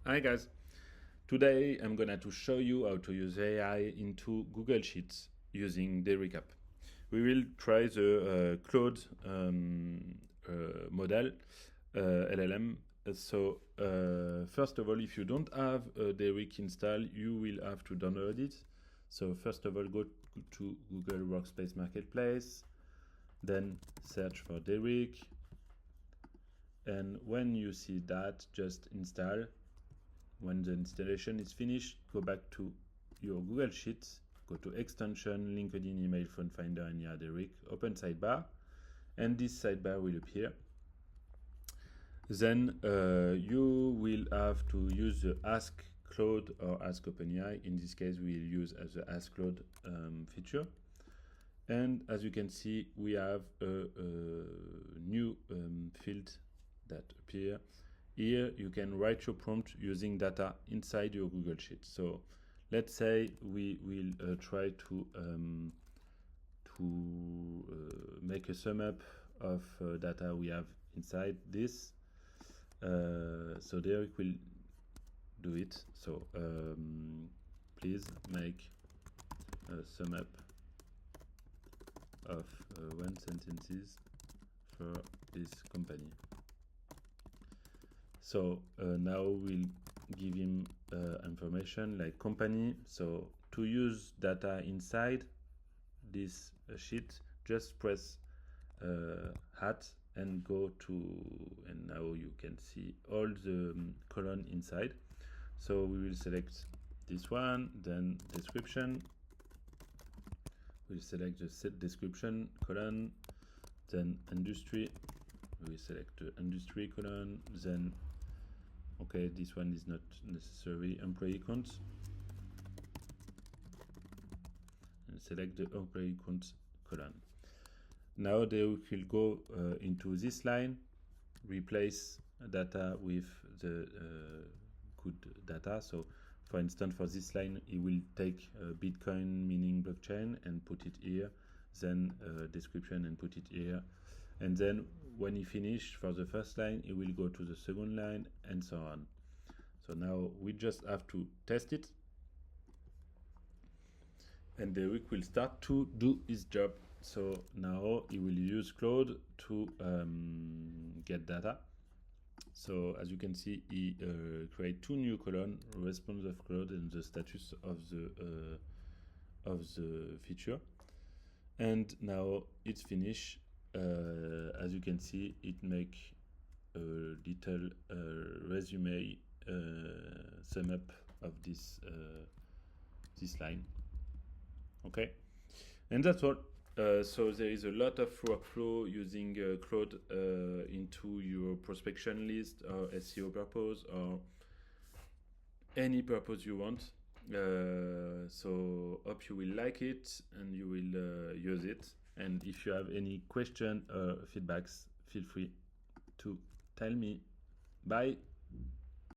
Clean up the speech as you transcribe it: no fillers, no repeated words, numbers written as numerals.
Hi guys, today I'm gonna to show you how to use AI into Google Sheets using Derrick app. We will try the Claude model, LLM. So first of all, if you don't have Derrick installed, you will have to download it. So first of all, go to Google Workspace Marketplace, then search for Derrick. And when you see that, just install. When the installation is finished, go back to your Google Sheets, go to Extension, LinkedIn, Email, Phone Finder, and yeah, Derrick, open sidebar, and this sidebar will appear. Then you will have to use the Ask Claude or Ask OpenAI. In this case, we'll use as the Ask Claude feature. And as you can see, we have a new field that appear. Here you can write your prompt using data inside your Google Sheet. So let's say we will try to make a sum up of data we have inside this. So Derrick will do it. So please make a sum up of 1 sentences for this company. So now we'll give him information like company. So to use data inside this sheet, just press hat and go to, and now you can see all the column inside. So we will select this one, then description. We'll select the set description column, then industry. We select the industry column, then okay, this one is not necessary, employee count, and select the employee count column. Now they will go into this line, replace data with the good data. So for instance, for this line, it will take Bitcoin meaning blockchain and put it here, then description and put it here. And then when he finished for the first line, it will go to the second line and so on. So now we just have to test it. And Derrick will start to do his job. So now he will use Claude to get data. So as you can see, he create 2 new columns: response of Claude and the status of the feature. And now it's finished. As you can see, it make a little resume sum up of this line. Okay, and that's all. So there is a lot of workflow using Claude into your prospection list or SEO purpose or any purpose you want. So hope you will like it and you will use it. And if you have any question or feedbacks, feel free to tell me. Bye.